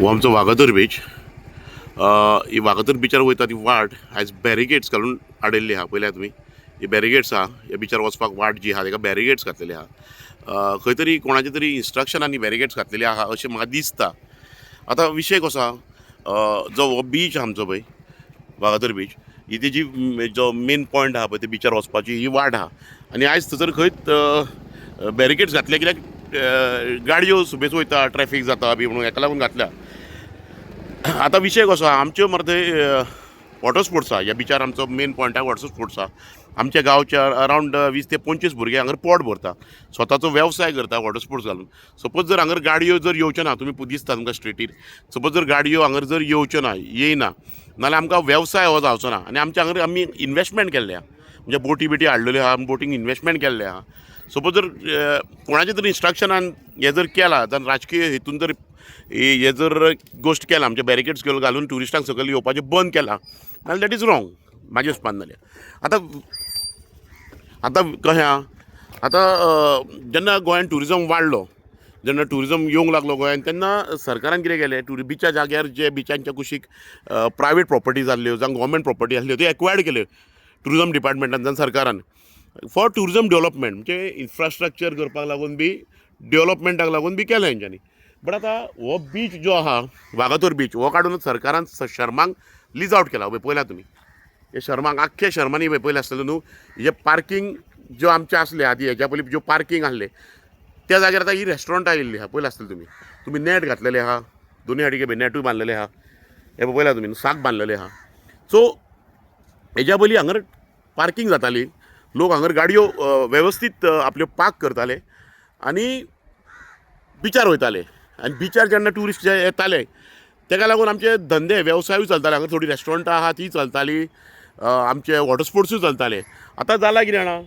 हो आमचो वागातोर बीच. ही वागातोर बिचार वयता ती वाट आयज बॅरिगेड्स घालून आडयल्ली आहा. पळयल्या तुमी ही बॅरिगेड्स आहा. ह्या बिचार वचपाक वाट जी आहा ताका बॅरिगेड्स घातलेली आहा. खंय तरी कोणाचे तरी इन्स्ट्रक्शनांनी बॅरिगेड्स घातलेली आहा अशें म्हाका दिसता. आतां विशय कसो आहा, जो हो बीच आमचो पळय वागातोर बीच, ही तेजी जो मेन पॉयंट आहा पळय ते बिचार वचपाची ही वाट आहा. आनी आयज थंयसर खंयच बॅरिगेड्स घातले कित्याक गाडयो सुबेज वयता, ट्रॅफीक जाता बी म्हणून हेका लागून घातल्या. आतां विशय कसो आहा, आमच्यो मरे थंय वॉटर स्पोर्ट्स आहा. ह्या बिचार आमचो मेन पॉयंटार वॉटर स्पोर्ट्स आहा. आमच्या गांवच्या अरावंड 20 ते 25 भुरगे हांगर पोट भरता, स्वताचो वेवसाय करता वॉटर स्पोर्ट्स घालून. सपोज जर हांगर गाडयो जर येवच्यो ना, तुमी दिसता तुमकां स्ट्रिटीर, सपोज जर गाडयो हांगर जर येवच्यो ना, येयना नाल्यार आमकां वेवसाय हो जावचो ना. आनी आमच्या हांगर आमी इन्वॅस्टमेंट केल्ले आहा, म्हणजे बोटी बिटी हाडलेल्यो आहा, बोटींग इन्वॅस्टमेंट केल्लें आहा. सपोज जर कोणाच्या तरी इन्स्ट्रक्शनान हें जर केलां, जाल्यार राजकीय हेतून जर हे जर गोश्ट केला, आमचे बॅरिकेड्स घालून ट्युरिस्टांक सकयल येवपाचें बंद केलां, जाल्यार दॅट इज रॉंग म्हाज्या हिसपान. जाल्यार आतां कशें आहा, आतां जेन्ना गोंयांत ट्युरिजम वाडलो, जेन्ना ट्युरिजम येवंक लागलो गोंयांत, तेन्ना सरकारान कितें केलें, बिच्या जाग्यार जे बिचांच्या कुशीक प्रायवेट प्रॉपर्टीज आसल्यो जावं गव्हर्मेंट प्रॉपर्टी आसल्यो त्यो एक्वायर्ड केल्यो ट्युरिजम डिपार्टमेंटान जावं सरकारान फॉर ट्युरिजम डेवलपमेंट, म्हणजे इन्फ्रास्ट्रक्चर करपाक लागून बी, डेवलपमेंटाक लागून बी केलें हेंच्यांनी. बट आतां हो बीच जो आहा वागातोर बीच, हो काडूनच सरकारान शर्मांक लीज आउट केला. पळयला तुमी हे शर्मांक, आख्ख्या शर्मांनी पयलें आसलें न्हू, हे पार्किंग ज्यो आमचे आसले आदी हेच्या पयलीं ज्यो पार्किंग आसले त्या जाग्यार आतां ही रेस्टॉरंटां येयल्ली आहा. पळयला आसतलें तुमी नेट घातलेले आहा, दोनी वाटेक नेटूय बांदलेले आहा. हे पळयला तुमी साक बांदलेले आहा. सो हेच्या पयलीं हांगर पार्किंग जाताली, लोक हांगर गाडयो वेवस्थीत आपल्यो पार्क करताले आनी बिचार वयताले. आनी बिचार जेन्ना ट्युरिस्ट जे येताले तेका लागून आमचे धंदे वेवसायूय चलताले. हांगा थोडी रेस्टॉरंटां आहा ती चलताली, आमचे वॉटर स्पोर्ट्सूय चलताले. आतां जाला कितें जाणा,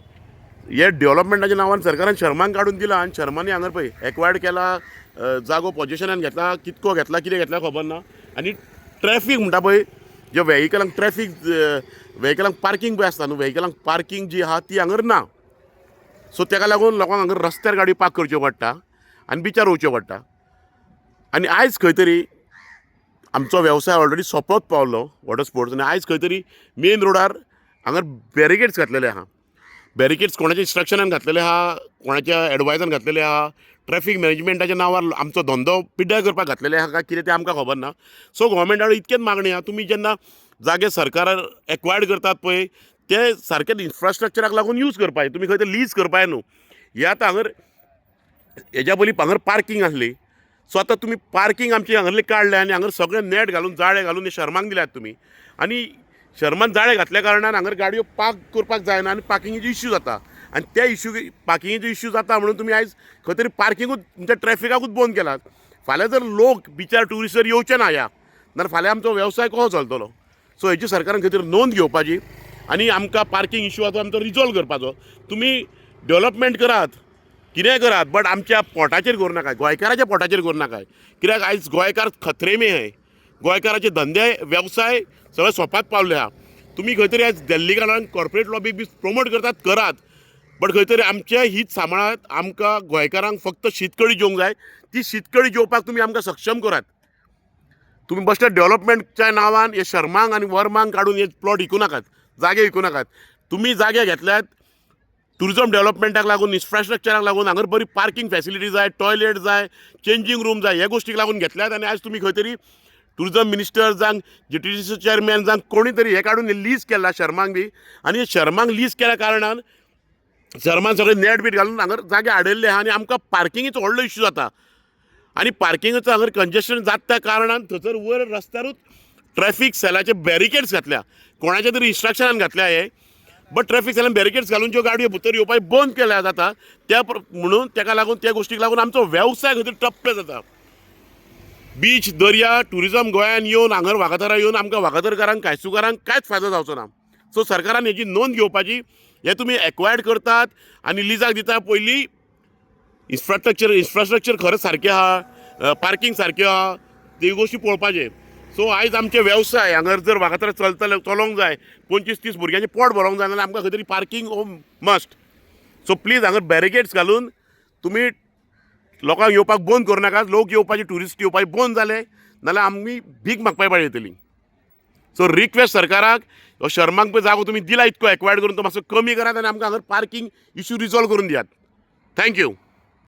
हे डेवलपमेंटाच्या नांवान सरकारान शर्मांक काडून दिला आनी शर्मांनी हांगर पळय एक्वायर्ड केला, जागो पोजेशनान घेतला, कितको घेतला कितें घेतला खबर ना. आनी ट्रॅफीक म्हणटा पळय, जे वेहिकलांक ट्रॅफीक वेहिकलांक पार्किंग पळय आसता न्हू, वेहिकलांक पार्किंग जी आहा ती हांगर ना. सो तेका लागून लोकांक हांगर रस्त्यार गाडयो पार्क करच्यो पडटा आनी बिचार वचचें पडटा. आनी आयज खंय तरी आमचो वेवसाय ऑलरेडी सोंपत पावलो वॉटर स्पोर्ट्स, आनी आयज खंय तरी मेन रोडार हांगर बॅरिकेड्स घातलेले आहा. बॅरिकेड्स कोणाच्या इन्स्ट्रक्शनान घातलेले आहा, कोणाच्या एडवायजान घातलेले आहा, ट्रॅफीक मॅनेजमेंटाच्या नांवार आमचो धंदो पिड्ड्यार करपाक घातलेले आहा काय कितें तें आमकां खबर ना. सो गव्हर्मेंटा कडेन इतकेच मागणी आहा, तुमी जेन्ना जागे सरकार एक्वायर्ड करतात पळय ते सारके इन्फ्रास्ट्रक्चराक लागून यूज करपाचे, तुमी खंय ते लीज करपाचे न्हू. हे आतां हांगर हेच्या पयलीं हांगर पार्किंग आसली, सो आतां तुमी पार्किंग आमची हांगरली काडल्या आनी हांगर सगळें नेट घालून जाळे घालून हे शर्मांक दिल्यात तुमी. आनी शर्मान जाळे घातल्या कारणान हांगर गाडयो पार्क करपाक जायना आनी पार्किंगेचो इश्यू जाता. आनी त्या पार्किंगेचो इश्यू जाता म्हणून तुमी आयज खंय तरी पार्किंगूच तुमच्या ट्रॅफिकाकूच बंद केलात. फाल्यां जर लोक बिचार ट्युरिस्ट जर येवचे ना ह्या, जाल्यार फाल्यां आमचो वेवसाय कसो चलतलो. सो हेची सरकारान खंय तरी नोंद घेवपाची आनी आमकां पार्किंग इश्यू आसा आमचो रिजॉल्व करपाचो. तुमी डेवलपमेंट करात, कितेंय करात, बट आमच्या पोटाचेर करूं नाका, गोंयकाराच्या पोटाचेर करूं नाका. कित्याक आयज गोंयकार खत्रे में आहाय, गोंयकाराचे धंदे वेवसाय सगळे सोंपाक पावले आहा. तुमी खंय तरी आयज दिल्ली कडल्यान कॉर्पोरेट लॉबीक बी प्रमोट करतात करात, बट खंय तरी आमचें हीत सांबाळात. आमकां गोंयकारांक फक्त शीतकडी जेवंक जाय, ती शीतकडी जेवपाक तुमी आमकां सक्षम करात. तुमी बसले डेवलपमेंटच्या नांवान हे शर्मांक आनी वर्मांक काडून हे प्लॉट विकूं नाकात, जागे विकूं नाकात. तुमी जागे घेतल्यात ट्युरिजम डेवलपमेंटाक लागून, इन्फ्रास्ट्रक्चराक लागून, हांगर बरी पार्किंग फॅसिलिटी जाय, टॉयलेट जाय, चेंजींग रूम जाय, हे गोश्टीक लागून घेतल्यात. आनी आयज तुमी खंय तरी ट्युरिजम मिनिस्टर जावं GTDC चेअरमॅन जावं कोणी तरी हे काडून हे लीज केला शर्मांक बी. आनी हे शर्मांक लीज केल्या कारणान शर्मान सगळे नेट बीट घालून हांगर जागे हाडयल्ले आहा आनी आमकां पार्किंगेचो व्हडलो इश्यू जाता. आनी पार्किंगाचो हांगर कंजेशन जाता त्या कारणान थंयसर वयर रस्त्यारूच ट्रॅफीक सेलाचे बॅरिकेड्स घातल्या, कोणाच्या तरी इन्स्ट्रक्शनान घातल्या हे. बट ट्रॅफीक सेलान बॅरिकेड्स घालून ज्यो गाडयो भितर येवपाक बंद केल्या जाता त्या म्हणून तेका लागून त्या गोश्टीक लागून आमचो वेवसाय खंय तरी ठप्प जाता. बीच, दर्या, ट्युरिजम गोंयांत येवन हांगर वागातोरां येवन आमकां वागातोरकारांक कांयचुकारांक कांयच फायदो जावचो ना. सो सरकारान हेची नोंद घेवपाची. हे तुमी एक्वायर्ड करतात आनी लिजाक दिता पयलीं इन्फ्रास्ट्रक्चर खरेंच सारकें आहा, पार्किंग सारकें आहा, ते गोश्टी पळोवपाचे. सो आयज आमचे वेवसाय हांगर जर वागातोर चलोंक जाय, 25-30 भुरग्यांचें पोट भरोंक जाय, जाल्यार आमकां खंय तरी पार्किंग हो मस्ट. सो प्लीज हांगर बॅरिकेड्स घालून तुमी लोकांक येवपाक बंद करूं नाकात. लोक येवपाचे, ट्युरिस्ट येवपाचे बंद जाले, नाल्यार आमी भीक मागपाक पाळी येतली. सो रिक्वेस्ट सरकाराक हो शर्मांक पळय जागो तुमी दिला इतको एक्वायर्ड करून तो मातसो कमी करात आनी आमकां हांगा पार्किंग इश्यू रिजॉल्व करून दियात. थँक्यू.